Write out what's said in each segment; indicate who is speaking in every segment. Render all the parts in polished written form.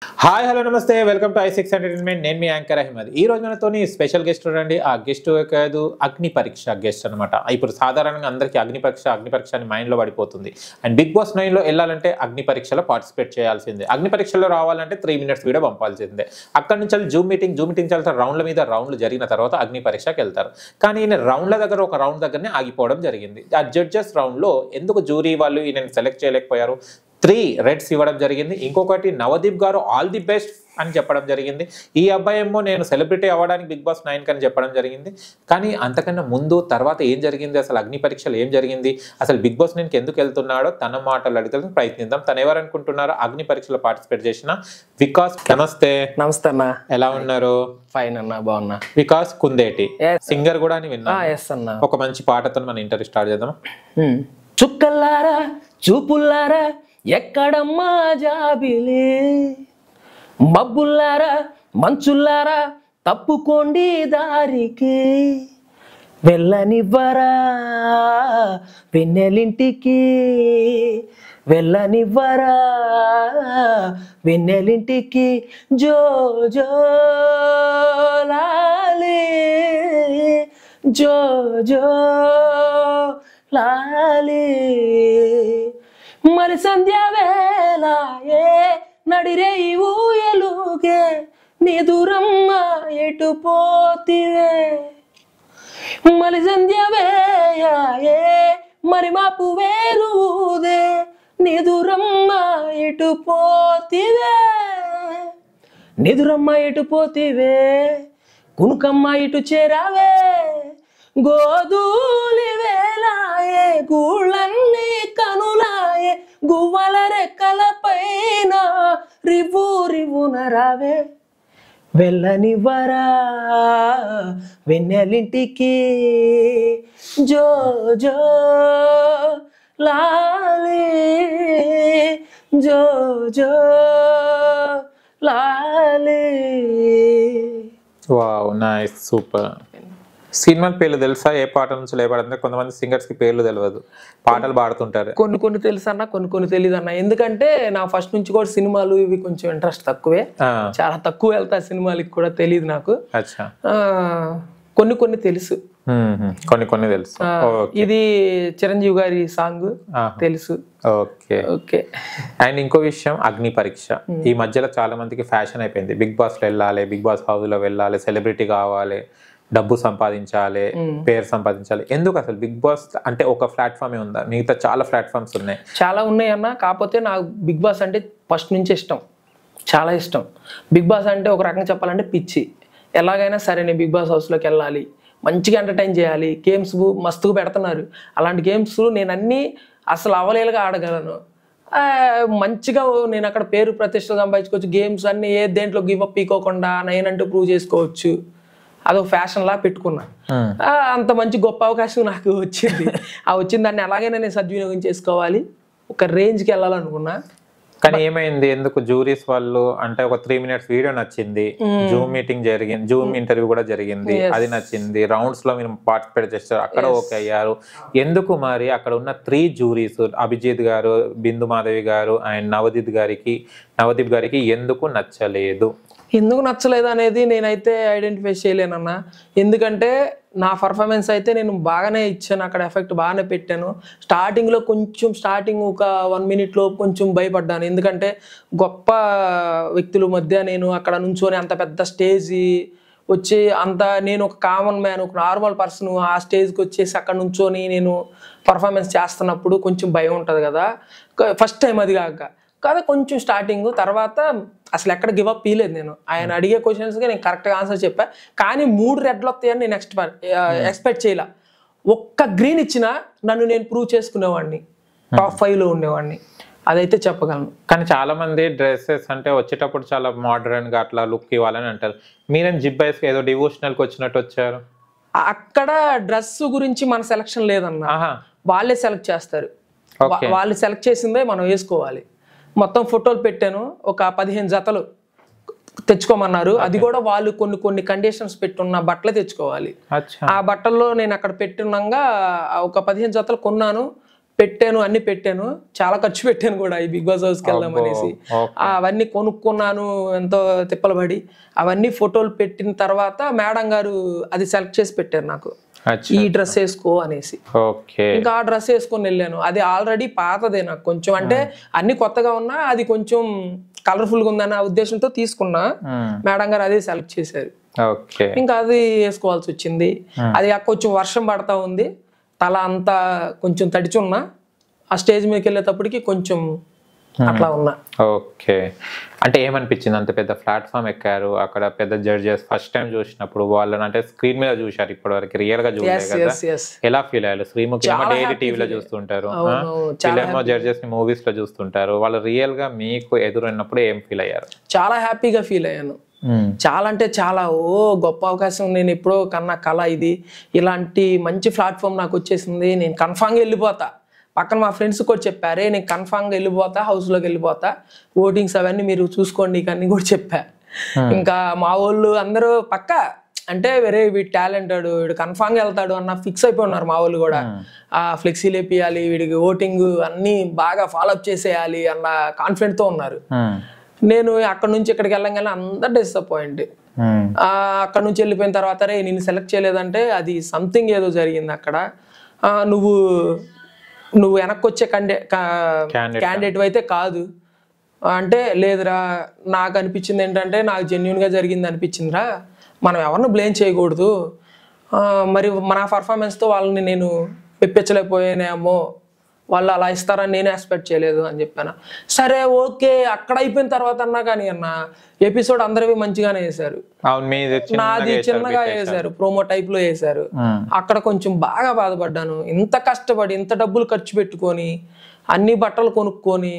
Speaker 1: Hi hello నమస్తే welcome to i6 entertainment. నేను మీ anchor Ahmed. ఈ రోజు మనతోని స్పెషల్ గెస్ట్ చూడండి. ఆ గెస్ట్ కాదు, అగ్ని పరీక్ష గెస్ట్ అనమాట. ఇప్పుడు సాధారణంగా అందరికీ అగ్ని పరీక్ష అని మైండ్లో పడిపోతుంది. అండ్ బిగ్ బాస్ 9లో వెళ్ళాలంటే అగ్ని పరీక్షలో పార్టిసిపేట్ చేయాల్సిందే. అగ్ని పరీక్షలో రావాలంటే 3 minutes వీడియో పంపాల్సిందే. అక్కడ నుంచి జూమ్ మీటింగ్ వెళ్తారు. రౌండ్ల మీద రౌండ్లు జరిగిన తర్వాత అగ్ని పరీక్షకి వెళ్తారు. కానీ ఈయన రౌండ్ల దగ్గర ఒక రౌండ్ దగ్గరనే ఆగిపోవడం జరిగింది. ఆ జడ్జెస్ రౌండ్లో ఎందుకు జ్యూరీ వాళ్ళు ఈయనని సెలెక్ట్ చేయలేకపోయారు? 3 రెడ్స్ ఇవ్వడం జరిగింది. ఇంకొకటి నవదీప్ గారు ఆల్ ది బెస్ట్ అని చెప్పడం జరిగింది. ఈ అబ్బాయి ఏమో నేను సెలబ్రిటీ అవ్వడానికి బిగ్ బాస్ 9 అని చెప్పడం జరిగింది. కానీ అంతకన్నా ముందు తర్వాత ఏం జరిగింది, అసలు అగ్ని పరీక్షలు ఏం జరిగింది, అసలు బిగ్ బాస్ 9కి ఎందుకు వెళ్తున్నాడో తన మాటలు అడిగి ప్రయత్నిద్దాం. తను ఎవరనుకుంటున్నారో అగ్ని పరీక్షలో పార్టిసిపేట్ చేసిన వికాస్. నమస్తే.
Speaker 2: నమస్తే అన్న.
Speaker 1: ఎలా ఉన్నారు?
Speaker 2: ఫైన్ అన్న, బాగున్నా.
Speaker 1: వికాస్ కుందేటి సింగర్ కూడా అని విన్నా. ఒక మంచి పాటతో మన ఇంటర్వ్యూ స్టార్ట్ చేద్దాం.
Speaker 2: చుక్కల్లారా చూపుల్లారా ఎక్కడమ్మా జాబిలే, మబ్బుల్లారా మంచుల్లారా తప్పుకోండి దారికి, వెళ్ళనివ్వరా వెన్నెలింటికి, వెళ్ళనివ్వరా వెన్నెలింటికి, జో జో లాలే జో జో లాలే, మరి సంధ్యా వేళ ఏ నడిరే ఊయలుగే, నీ దూరమ్మ ఎటు పోతివే, మరి సంధ్యా వేళ ఏ మరి మాపు వేరుదే, నీ దూరమ్మ ఎటు పోతివే, నీ దూరమ్మ ఎటు పోతివే, కునుకమ్మ ఇటు చేరావే, గోధూలి వేలాయే గూళ్ళన్నీ కనులాయే, గువ్వల రెక్కల పైన రివ్వు రివ్వున రావే, వెళ్ళనివ్వరా వెన్నెలింటికి, జో జో లాలే జో జో లాలే.
Speaker 1: Wow, nice, super. సినిమా పేర్లు తెలుసా? ఏ పాట నుంచి లేపడంటే కొంతమంది సింగర్స్ కి పేర్లు తెలియదు, పాటలు పాడుతుంటారు.
Speaker 2: కొన్ని తెలుసు అన్న, కొన్ని తెలియదు అన్న. ఎందుకంటే నా ఫస్ట్ నుంచి కూడా సినిమాలు ఇవి కొంచెం ఇంట్రెస్ట్ తక్కువే, చాలా తక్కువ వెళ్తా సినిమాలకి కూడా, తెలియదు నాకు. కొన్ని తెలుసు,
Speaker 1: కొన్ని తెలుసు.
Speaker 2: ఇది చిరంజీవి గారి సాంగ్ తెలుసు.
Speaker 1: Okay okay. అండ్ ఇంకో విషయం, అగ్ని పరీక్ష ఈ మధ్యలో చాలా మందికి ఫ్యాషన్ అయిపోయింది. బిగ్ బాస్ లో వెళ్ళాలి, బిగ్ బాస్ హౌస్ లో వెళ్ళాలి, సెలబ్రిటీ కావాలి, డబ్బు సంపాదించాలి, పేరు సంపాదించాలి. ఎందుకు అసలు బిగ్ బాస్ అంటే ఒక ప్లాట్ఫామే ఉందా? మిగతా చాలా ప్లాట్ఫామ్స్ ఉన్నాయి.
Speaker 2: చాలా ఉన్నాయి అన్న. కాకపోతే నాకు బిగ్ బాస్ అంటే ఫస్ట్ నుంచి ఇష్టం, చాలా ఇష్టం. బిగ్ బాస్ అంటే ఒక రకంగా చెప్పాలంటే పిచ్చి. ఎలాగైనా సరే నేను బిగ్ బాస్ హౌస్లోకి వెళ్ళాలి, మంచిగా ఎంటర్టైన్ చేయాలి. గేమ్స్ మస్తుగా పెడుతున్నారు. అలాంటి గేమ్స్ నేను అన్నీ అసలు అవలేలుగా ఆడగలను. మంచిగా నేను అక్కడ పేరు ప్రతిష్టలు సంపాదించుకోవచ్చు. గేమ్స్ అన్నీ ఏ దేంట్లో గివప్ పీకోకుండా నేనంటూ ప్రూవ్ చేసుకోవచ్చు. అదొక ఫ్యాషన్ లా పెట్టుకున్నా. అంత మంచి గొప్ప అవకాశం నాకు వచ్చింది. వచ్చిన దాన్ని ఎలాగైనా నేను సద్వినియోగం చేసుకోవాలి, ఒక రేంజ్కి వెళ్ళాలనుకున్నా.
Speaker 1: కానీ ఏమైంది, ఎందుకు జ్యూరీస్ వాళ్ళు అంటే ఒక 3 minutes వీడియో నచ్చింది, జూమ్ మీటింగ్ జరిగింది, జూమ్ ఇంటర్వ్యూ కూడా జరిగింది, అది నచ్చింది, రౌండ్స్ లో మీరు పార్టిసిపేట్ చేస్తారు, అక్కడ ఓకే అయ్యారు. ఎందుకు మరి అక్కడ ఉన్న 3 జ్యూరీస్ అభిజిత్ గారు, బిందు మాధవి గారు అండ్ నవదీప్ గారికి ఎందుకు నచ్చలేదు?
Speaker 2: ఎందుకు నచ్చలేదు అనేది నేనైతే ఐడెంటిఫై చేయలేనన్నా. ఎందుకంటే నా పర్ఫార్మెన్స్ అయితే నేను బాగానే ఇచ్చాను, అక్కడ ఎఫెక్ట్ బాగానే పెట్టాను. స్టార్టింగ్లో స్టార్టింగ్ ఒక 1 minute కొంచెం భయపడ్డాను. ఎందుకంటే గొప్ప వ్యక్తుల మధ్య నేను అక్కడ నుంచొని అంత పెద్ద స్టేజ్ వచ్చి నేను ఒక కామన్ మ్యాన్, ఒక నార్మల్ పర్సన్ ఆ స్టేజ్కి వచ్చేసి అక్కడ నుంచొని నేను పర్ఫార్మెన్స్ చేస్తున్నప్పుడు కొంచెం భయం ఉంటుంది కదా, ఫస్ట్ టైం అది కాక కొంచెం స్టార్టింగ్. తర్వాత అసలు ఎక్కడ గివప్ ఇవ్వలేదు నేను. ఆయన అడిగే క్వశ్చన్స్కి నేను కరెక్ట్గా ఆన్సర్ చెప్పా. కానీ 3 రెడ్లు వస్తాయని నేను ఎక్స్పెక్ట్ చేయలే. ఒక్క గ్రీన్ ఇచ్చినా నేను ప్రూవ్ చేసుకునేవాడిని, టాప్ 5లో ఉండేవాడిని, అదైతే చెప్పగలను.
Speaker 1: కానీ చాలా మంది డ్రెస్సెస్ అంటే వచ్చేటప్పుడు చాలా మోడర్న్ గా అట్లా లుక్ ఇవ్వాలని అంటారు. మీరేం జిబ్బైస్ ఏదో డివోషనల్ కి వచ్చినట్టు వచ్చారు.
Speaker 2: అక్కడ డ్రెస్ గురించి మన సెలక్షన్ లేదన్న, వాళ్ళే సెలెక్ట్ చేస్తారు. వాళ్ళు సెలెక్ట్ చేసిందే మనం వేసుకోవాలి. మొత్తం ఫోటోలు పెట్టాను, ఒక 15 జతలు తెచ్చుకోమన్నారు. అది కూడా వాళ్ళు కొన్ని కండిషన్స్ పెట్టున్న బట్టలే తెచ్చుకోవాలి. ఆ బట్టల్లో నేను అక్కడ పెట్టున్నాగా ఒక 15 జతలు కొన్నాను. పెట్టాను, అన్ని పెట్టాను, చాలా ఖర్చు పెట్టాను కూడా ఈ బిగ్ బాస్ హౌస్కి వెళ్దాం అనేసి. అవన్నీ కొనుక్కున్నాను ఎంతో తిప్పలు పడి. అవన్నీ ఫోటోలు పెట్టిన తర్వాత మేడం గారు అది సెలెక్ట్ చేసి పెట్టారు నాకు, ఈ డ్రెస్ వేసుకో అనేసి. ఇంకా ఆ డ్రెస్ వేసుకొని వెళ్ళాను. అది ఆల్రెడీ పాతదే నాకు కొంచెం, అంటే అన్ని కొత్తగా ఉన్నా అది కొంచెం కలర్ఫుల్ గా ఉందన్న ఉద్దేశంతో తీసుకున్నా. మేడం గారు అదే సెలెక్ట్ చేశారు. ఇంకా అది వేసుకోవాల్సి వచ్చింది. అది కొంచెం వర్షం పడతా ఉంది, తల అంతా కొంచెం తడిచున్నా. ఆ స్టేజ్ మీదకి వెళ్ళేటప్పటికి కొంచెం అట్లా ఉన్నా.
Speaker 1: ఓకే, అంటే ఏమనిపించింది? అంత పెద్ద ప్లాట్ఫామ్ ఎక్కారు, అక్కడ పెద్ద జడ్జెస్ ఫస్ట్ టైం చూసినప్పుడు వాళ్ళని అంటే స్క్రీన్ మీద చూశారు, ఇప్పటి వరకు రియల్ గా చూడలేదు కదా, ఎలా ఫీల్ అయ్యారు? శ్రీముఖి డైలీ టీవీలో చూస్తుంటారు, వీళ్ళేమో జడ్జెస్ ని మూవీస్ లో చూస్తుంటారు, వాళ్ళు రియల్ గా మీకు ఎదురైనప్పుడు ఏం ఫీల్ అయ్యారు?
Speaker 2: చాలా హ్యాపీగా ఫీల్ అయ్యాను. చాలా అంటే చాలా, గొప్ప అవకాశం, నేను ఎప్పుడో కన్నా కళ ఇది, ఇలాంటి మంచి ప్లాట్ఫామ్ నాకు వచ్చేసింది, నేను కన్ఫామ్గా వెళ్ళిపోతా. పక్కన మా ఫ్రెండ్స్ కూడా చెప్పారే, నేను కన్ఫామ్గా వెళ్ళిపోతా, హౌస్లోకి వెళ్ళిపోతా, ఓటింగ్స్ అవన్నీ మీరు చూసుకోండి అన్నీ కూడా చెప్పా. ఇంకా మా వాళ్ళు అందరూ పక్క అంటే వేరే వీడు టాలెంటెడ్, వీడు కన్ఫామ్గా వెళ్తాడు అన్న ఫిక్స్ అయిపోయినారు మా వాళ్ళు కూడా. ఫ్లెక్సీలు వేపియాలి, వీడికి ఓటింగ్ అన్నీ బాగా ఫాలోఅప్ చేసేయాలి అన్న కాన్ఫిడెంట్తో ఉన్నారు. నేను అక్కడ నుంచి ఇక్కడికి వెళ్ళగానే అందరు డిసప్పాయింట్. అక్కడ నుంచి వెళ్ళిపోయిన తర్వాత రే నేను సెలెక్ట్ చేయలేదంటే అది సంథింగ్ ఏదో జరిగింది అక్కడ. నువ్వు వెనక్కి వచ్చే క్యాండిడేట్ అయితే కాదు అంటే, లేదురా నాకు అనిపించింది ఏంటంటే నాకు జెన్యున్గా జరిగింది అనిపించిందిరా, మనం ఎవరిని బ్లేమ్ చేయకూడదు, మరి మన పర్ఫార్మెన్స్తో వాళ్ళని నేను మెప్పించలేకపోయానేమో, వాళ్ళు అలా ఇస్తారని నేను ఎక్స్పెక్ట్ చేయలేదు అని చెప్పాను. సరే ఓకే, అక్కడ అయిపోయిన తర్వాత అన్నా కానీ అన్న ఎపిసోడ్ అందరివి మంచిగానే వేశారు, నాది చిన్నగా వేశారు, ప్రోమో టైప్ లో వేశారు. అక్కడ కొంచెం బాగా బాధపడ్డాను. ఇంత కష్టపడి ఇంత డబ్బులు ఖర్చు పెట్టుకొని అన్ని బట్టలు కొనుక్కొని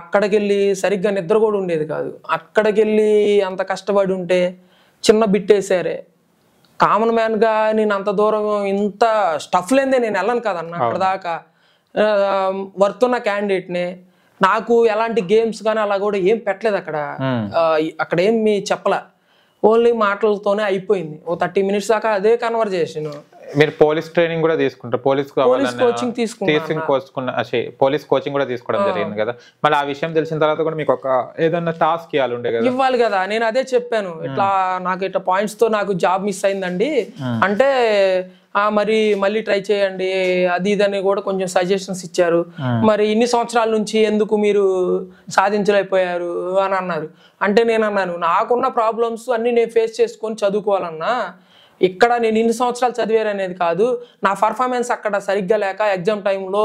Speaker 2: అక్కడికి వెళ్ళి సరిగ్గా నిద్ర కూడా ఉండేది కాదు. అక్కడికి వెళ్ళి అంత కష్టపడి ఉంటే చిన్న బిట్ వేసారే, కామన్ మ్యాన్గా నేను అంత దూరం ఇంత స్టఫ్ లేదే నేను వెళ్ళను కదన్న. అక్కడ దాకా వర్తున్న క్యాండిడేట్ని, నాకు ఎలాంటి గేమ్స్ కానీ అలా కూడా ఏం పెట్టలేదు అక్కడ. అక్కడ ఏం మీ చెప్పలే, ఓన్లీ మాటలతోనే అయిపోయింది. 30 minutes దాకా అదే కన్వర్జేషన్.
Speaker 1: మీరు పోలీస్ ట్రైనింగ్ కూడా తీసుకుంటారు, పోలీస్
Speaker 2: కోచింగ్
Speaker 1: పోలీస్ కోచింగ్ కూడా తీసుకోవడం జరిగింది కదా, మళ్ళీ ఆ విషయం తెలిసిన తర్వాత కూడా మీకు ఒక ఏదన్నా టాస్క్
Speaker 2: ఇవ్వాలి కదా. నేను అదే చెప్పాను, ఇట్లా నాకు ఇట్లా పాయింట్స్ తో నాకు జాబ్ మిస్ అయిందండి అంటే, మరి మళ్ళీ ట్రై చేయండి అది ఇదని కూడా కొంచెం సజెషన్స్ ఇచ్చారు. మరి ఇన్ని సంవత్సరాల నుంచి ఎందుకు మీరు సాధించలేకపోయారు అని అన్నారు. అంటే నేను అన్నాను, నాకున్న ప్రాబ్లమ్స్ అన్ని నేను ఫేస్ చేసుకొని చదువుకోవాలన్నా, ఇక్కడ నేను ఇన్ని సంవత్సరాలు చదివారనేది కాదు, నా పర్ఫార్మెన్స్ అక్కడ సరిగ్గా లేక, ఎగ్జామ్ టైంలో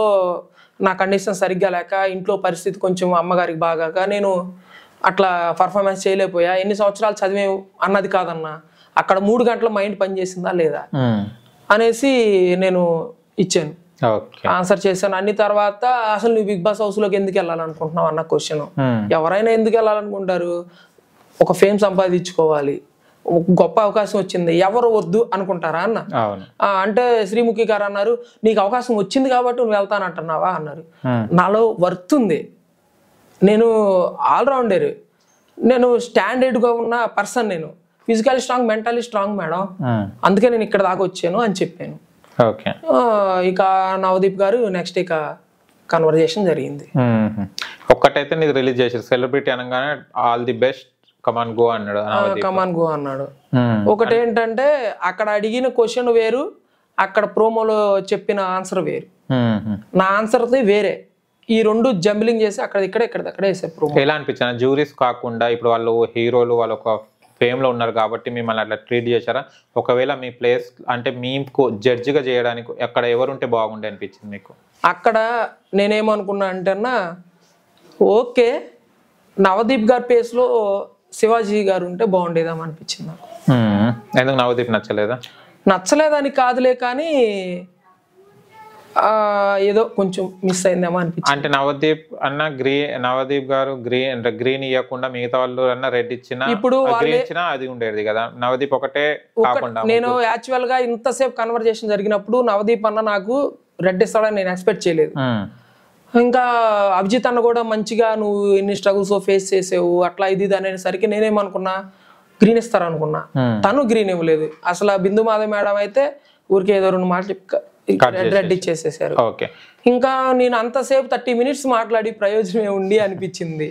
Speaker 2: నా కండిషన్ సరిగ్గా లేక, ఇంట్లో పరిస్థితి కొంచెం అమ్మగారికి బాగాక నేను అట్లా పర్ఫార్మెన్స్ చేయలేకపోయా. ఎన్ని సంవత్సరాలు చదివే అన్నది కాదన్నా, అక్కడ 3 గంటల మైండ్ పనిచేసిందా లేదా అనేసి నేను ఇచ్చాను, ఆన్సర్ చేశాను అన్ని. తర్వాత అసలు నువ్వు బిగ్ బాస్ హౌస్లోకి ఎందుకు వెళ్ళాలనుకుంటున్నావు అన్న క్వశ్చన్. ఎవరైనా ఎందుకు వెళ్ళాలనుకుంటారు? ఒక ఫేమ్ సంపాదించుకోవాలి, గొప్ప అవకాశం వచ్చింది, ఎవరు వద్దు అనుకుంటారా అన్న. అంటే శ్రీముఖి గారు అన్నారు, నీకు అవకాశం వచ్చింది కాబట్టి నువ్వు వెళ్తానంటున్నావా అన్నారు. నాలో వర్త్ ఉంది, నేను ఆల్రౌండర్, నేను స్టాండర్డ్గా ఉన్న పర్సన్, నేను physically strong, mentally strong madam, అందుకే నేను ఇక్కడ దాకా వచ్చాను అని చెప్పాను. ఇక నవదీప్ గారు నెక్స్ట్ ఇక కన్వర్జేషన్ జరిగింది.
Speaker 1: ఒక్కటైతే నీకు రిలీజ్ చేశారు, సెలబ్రిటీ అనగానే all the best come on go అన్నాడు. ఒకటి ఏంటంటే అక్కడ అడిగిన క్వశ్చన్ వేరు, అక్కడ ప్రోమోలో చెప్పిన ఆన్సర్ వేరు, నా ఆన్సర్ వేరే. ఈ రెండు జంబ్లింగ్ చేసి అక్కడ ఇక్కడ వేసారు ప్రోమో. ఎలా అనిపించాను? జ్యూరీస్ కాకుండా ఇప్పుడు వాళ్ళు హీరోలు, వాళ్ళు ఒక ఫేమ్ లో ఉన్నారు కాబట్టి మిమ్మల్ని అట్లా ట్రీట్ చేశారా? ఒకవేళ మీ ప్లేస్ అంటే మీకు జడ్జిగా చేయడానికి అక్కడ ఎవరుంటే బాగుండే అనిపించింది మీకు?
Speaker 2: అక్కడ నేనేమనుకున్నా అంటేనా, ఓకే నవదీప్ గారి ప్లేస్ లో శివాజీ గారు ఉంటే బాగుండేదామని అనిపించింది నాకు.
Speaker 1: ఎందుకు నవదీప్ నచ్చలేదా?
Speaker 2: నచ్చలేదని కాదులే, కానీ ఏదో కొంచెం మిస్ అయిందేమో అనిపించింది.
Speaker 1: అంటే నవదీప్ అన్న నవదీప్ గారు గ్రీన్ ఇవ్వకుండా మిగతా వాళ్ళు అన్న రెడ్ ఇచ్చినా, ఇప్పుడు ఇచ్చినా అది ఉండేది కదా, నవదీప్ ఒకటే కాకుండా.
Speaker 2: నేను యాక్చువల్ గా ఇంతసేపు కన్వర్జేషన్ జరిగినప్పుడు నవదీప్ అన్న నాకు రెడ్ ఇస్తాడని నేను ఎక్స్పెక్ట్ చేయలేదు. ఇంకా అభిజిత్ అన్న కూడా మంచిగా నువ్వు ఎన్ని స్ట్రగుల్స్ ఫేస్ చేసావు అట్లా ఇది అనేసరికి నేనేమనుకున్నా, గ్రీన్ ఇస్తారనుకున్నా. తను గ్రీన్ ఇవ్వలేదు. అసలు బిందు మాధవ్ మేడం అయితే ఊరికే ఏదో 2 మాటలు రెడ్ ఇచ్చేసేసారు.
Speaker 1: ఓకే.
Speaker 2: ఇంకా నేను అంతసేపు 30 minutes మాట్లాడి ప్రయోజనం ఉండి అనిపించింది.